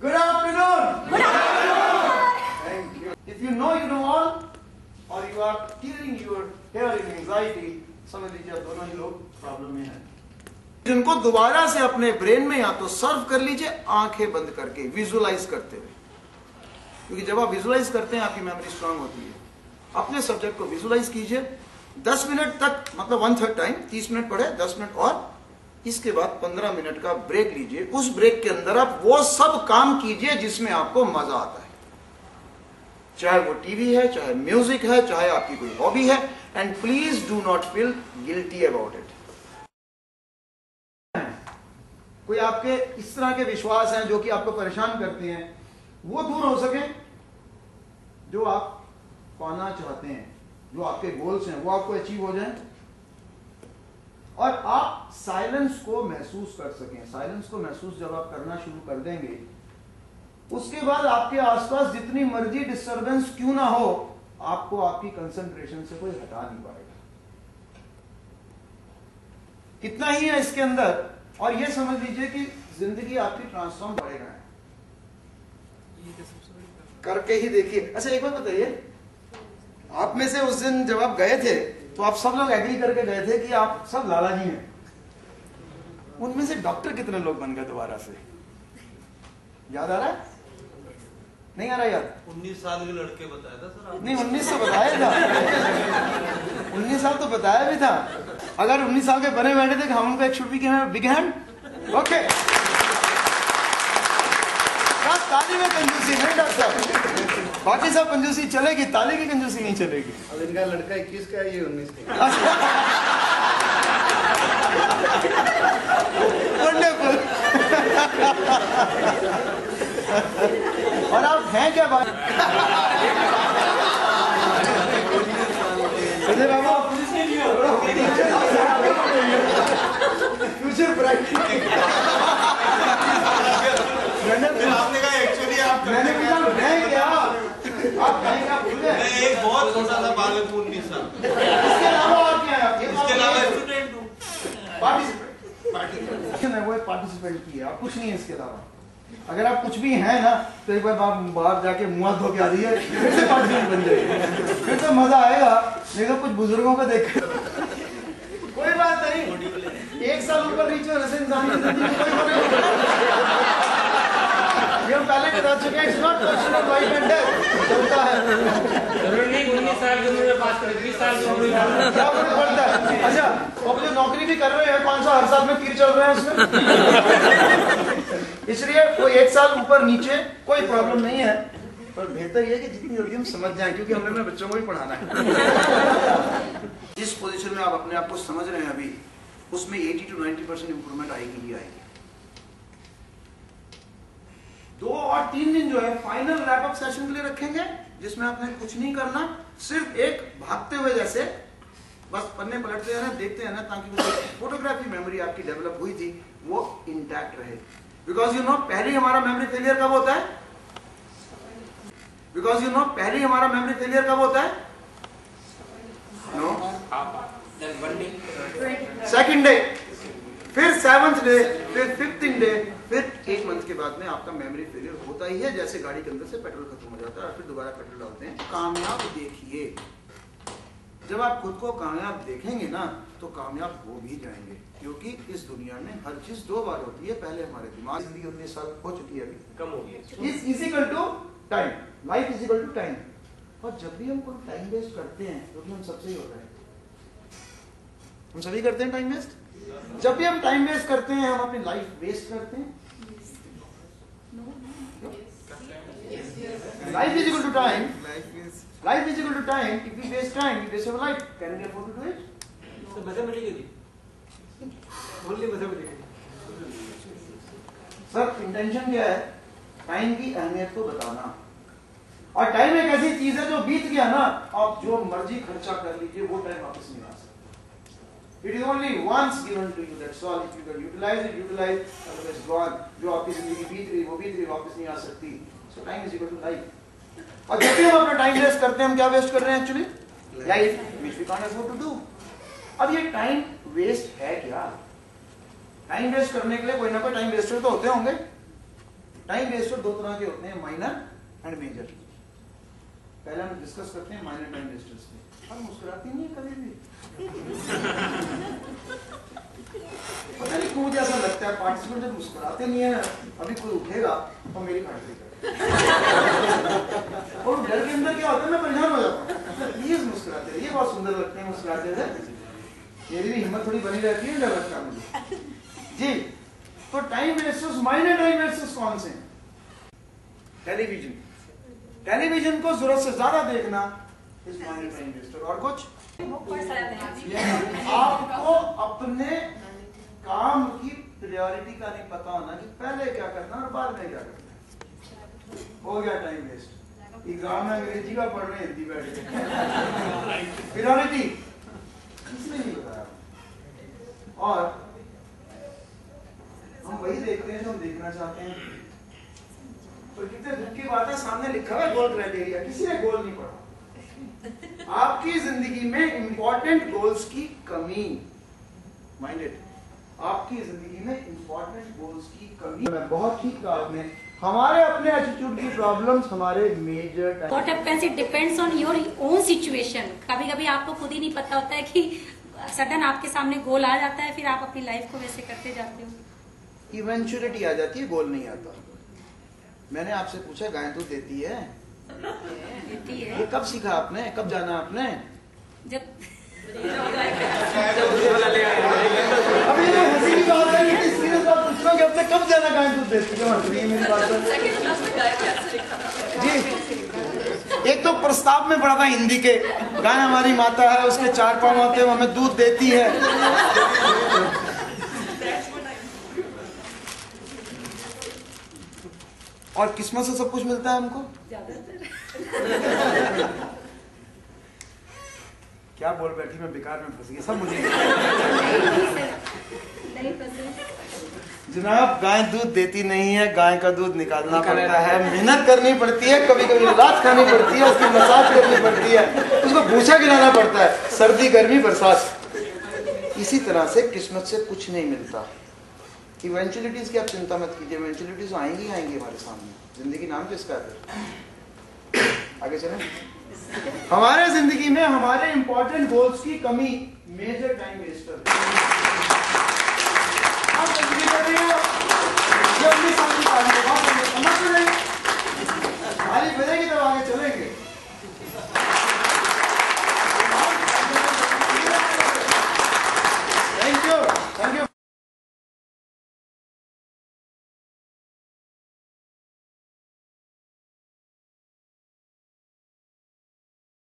Good afternoon. Good afternoon. Thank you. If you know all, or you are tearing your hair in anxiety, समझ लीजिए आप दोनों ही लोग problem में हैं। जिनको दोबारा से अपने ब्रेन में या तो सर्व कर लीजिए आंखें बंद करके, विजुअलाइज करते हुए, क्योंकि जब आप विजुअलाइज करते हैं आपकी मेमोरी स्ट्रांग होती है। अपने सब्जेक्ट को विजुअलाइज कीजिए 10 मिनट तक, मतलब 1/3 टाइम, 30 मिनट पढ़े, 10 मिनट और इसके बाद 15 मिनट का ब्रेक लीजिए। उस ब्रेक के अंदर आप वो सब काम कीजिए जिसमें आपको मजा आता है, चाहे वो टीवी है, चाहे म्यूजिक है, चाहे आपकी कोई हॉबी है, and please do not feel guilty about it. कोई आपके इस तरह के विश्वास हैं जो कि आपको परेशान करते हैं, वो दूर हो सके। जो आप पाना चाहते हैं, जो आपके गोल्स हैं, वो आपको अचीव हो जाए और आप साइलेंस को महसूस कर सकें। साइलेंस को महसूस जब आप करना शुरू कर देंगे, उसके बाद आपके आसपास जितनी मर्जी डिस्टरबेंस क्यों ना हो, आपको आपकी कंसंट्रेशन से कोई हटा नहीं पाएगा। कितना ही है इसके अंदर, और ये समझ लीजिए कि जिंदगी आपकी ट्रांसफॉर्म करेगा। करके ही देखिए। अच्छा एक बात बताइए, आप में से उस दिन जब आप गए थे तो आप सब लोग एग्री करके गए थे कि आप सब लाला जी हैं। उनमें से डॉक्टर कितने लोग बन गए दोबारा से? याद आ रहा है? नहीं आ रहा याद? 19 साल के लड़के बताया था सर आपने। नहीं, 19 तो बताया था। 19 साल तो बताया भी था। अगर 19 साल के बने बैठे थे कि हम उनको एक should be big hand. Okay, ताली में कंजूसी नहीं डॉक्टर साहब, बाकी सब कंजूसी चलेगी, ताली की कंजूसी नहीं चलेगी। अब इनका लड़का 21 का है, ये 19 का। वंडरफुल। और आप हैं क्या बात? अजय बाबू फ्यूचर ब्राइट। आपने कहा एक्चुअली आप, मैंने पूछा मैं क्या, आप कहीं क्या भूल गए? मैं एक बहुत छोटा सा बालक हूँ 19 साल। इसके अलावा और क्या है? इसके अलावा स्टूडेंट हूँ, पार्टिसिपेंट। वो पार्टिसिपेंट की है, आप कुछ नहीं है इसके अलावा। अगर आप कुछ भी हैं ना तो एक बार आप बाहर जाके मुंह धो के आ जाइए, फिर से पार्टिसिपेंट बन जाइए, फिर तो मजा आएगा। नहीं तो कुछ बुजुर्गों को देख कोई बात नहीं, 1 साल ऊपर नीचे होने से इंसान की जिंदगी में कोई फर्क नहीं। ये हम पहले बता चुके हैं, it's not question of life and death. चलता है। 19 साल की उम्र में पास कर 20 साल की उम्र में क्या फर्क पड़ता है? अच्छा, वो जो नौकरी भी कर रहे हैं 500 हर साल में तीर चल रहे हैं उसमें। इसलिए वो 1 साल ऊपर नीचे कोई प्रॉब्लम नहीं है, पर बेहतर ये कि जितनी जल्दी हम समझ जाएं, क्योंकि हमने अपने बच्चों को भी पढ़ाना है। जिस पोजीशन में आप अपने आप को समझ रहे हैं अभी, उसमें 80 to 90% इंप्रूवमेंट आएगी ही आएगी। 2 और 3 दिन जो है फाइनल रैप अप सेशन के लिए रखेंगे, जिसमें आपने कुछ नहीं करना, सिर्फ एक भागते हुए जैसे बस पन्ने पलटते हैं ना, देखते हैं ना, ताकि वो फोटोग्राफी मेमोरी आपकी डेवलप हुई थी वो इंटैक्ट रहे। बिकॉज यू नो पहले हमारा मेमोरी फेलियर कब होता है? बिकॉज यू नो पहले हमारा मेमोरी फेलियर कब होता है? नो, सेकंड डे, फिर 7th डे, फिर 15th डे, फिर 1 मंथ के बाद में आपका मेमोरी फेलियर होता ही है। जैसे गाड़ी के अंदर से पेट्रोल खत्म हो जाता है और फिर दोबारा पेट्रोल डालते हैं। कामयाब देखिए, जब आप खुद को कामयाब देखेंगे ना तो कामयाब हो भी जाएंगे, क्योंकि इस दुनिया में हर चीज 2 बार होती है। पहले हमारे दिमाग जिंदगी 19 साल हो चुकी है, अभी कम हो गई। Is equal to time, life is equal to time. और जब भी हम कोई टाइम वेस्ट करते हैं, क्योंकि हम सबसे ही होता है, हम सभी करते हैं टाइम वेस्ट। जब भी हम टाइम वेस्ट करते हैं, हम अपनी लाइफ वेस्ट करते हैं। Life is equal to time, life is equal to time. If we waste time, we waste our life. Can we afford to do it? तो मजा मिलेगी जी, बोलिए मजा मिलेगी। सर इंटेंशन क्या है? टाइम की अहमियत को बताना। और टाइम एक ऐसी चीज है जो बीत गया ना, आप जो मर्जी खर्चा कर लीजिए, वो टाइम वापस नहीं आ सकता। It is only once given to you, that's all. If you can utilize it, utilize, otherwise gone. जो आपकी जिंदगी बीत रही, वो बीत रही, वापस नहीं आ सकती। So time is equal to life. और जब भी हम अपना टाइम वेस्ट करते हैं, हम क्या वेस्ट कर रहे हैं actually? Life, which we can't afford to do. अब ये टाइम वेस्ट है क्या? टाइम वेस्ट करने के लिए कोई ना कोई टाइम वेस्टर तो होते होंगे। टाइम वेस्टर दो तरह के होते हैं, माइनर एंड मेजर। पहले हम डिस्कस करते हैं माइनर टाइम वेस्टर्स पे। हम मुस्कुराती नहीं है कभी भी, पता नहीं क्यों ऐसा लगता है पार्टिसिपेंट जब मुस्कुराते नहीं है, अभी कोई उठेगा और मेरी खाटी और डर के अंदर क्या होता है, मैं परेशान हो जाता हूँ। प्लीज मुस्कुराते रहिए, बहुत सुंदर लगते हैं मुस्कुराते हुए, मेरी भी हिम्मत थोड़ी बनी रहती है, डर लगता है मुझे जी। तो time wasters, minor time wasters कौन से हैं? टेलीविजन, टेलीविजन को जरूरत से ज्यादा देखना इस माइनर टाइम वेस्टर। और कुछ आपको अपने काम की प्रायोरिटी का नहीं पता होना कि पहले क्या करना और बाद में क्या करना, हो गया टाइम वेस्ट। एग्जाम में अंग्रेजी का पढ़ रहे हैं, हिंदी बैठ गए। प्रायोरिटी किसने नहीं बताया। और हम वही देखते हैं जो हम देखना चाहते हैं। तो कितने दुख की बात है, सामने लिखा हुआ गोल क्राइटेरिया, किसी ने गोल नहीं पढ़ा। आपकी जिंदगी में इंपॉर्टेंट गोल्स की कमी, माइंडेड, आपकी जिंदगी में इंपॉर्टेंट गोल्स की कमी। मैं बहुत ठीक कहा आपने, हमारे अपने एटीट्यूड की प्रॉब्लम्स हमारे major. What happens, it depends on your own situation. कभी कभी आपको खुद ही नहीं पता होता है कि सडन आपके सामने गोल आ जाता है, फिर आप अपनी लाइफ को वैसे करते जाते हो। इवेंचुअलिटी आ जाती है, गोल नहीं आता। मैंने आपसे पूछा गाय दूध देती है? देती है। ये कब सीखा आपने, कब जाना आपने? जब अभी ये हंसी की बात है, लेकिन सीरियस बात पूछ रहा हूँ कि आपने कब जाना गाय दूध देती है? मेरी बात जी, एक तो प्रस्ताव में पढ़ा था हिंदी के, गाय हमारी माता है, उसके 4 पाँव होते हैं, हमें दूध देती है। और किस्मत से सब कुछ मिलता है हमको। क्या बोल बैठी, मैं बेकार में फंस गई, सब मुझे। जनाब गाय दूध देती नहीं है, गाय का दूध निकालना पड़ता है, मेहनत करनी पड़ती है, कभी कभी रात खानी पड़ती है, उसकी मसाज करनी पड़ती है, उसको भूसा गिराना पड़ता है, सर्दी गर्मी बरसात। इसी तरह से किस्मत से कुछ नहीं मिलता। इवेंचुअलिटीज की आप चिंता मत कीजिए, इवेंचुअलिटीज आएंगी आएंगी हमारे सामने। जिंदगी नाम किसका है? आगे चलें। हमारे जिंदगी में हमारे इंपॉर्टेंट गोल्स की कमी, मेजर टाइम वेस्टर। आप जिंदगी कर रहे हो, जब भी सामने समझ रहे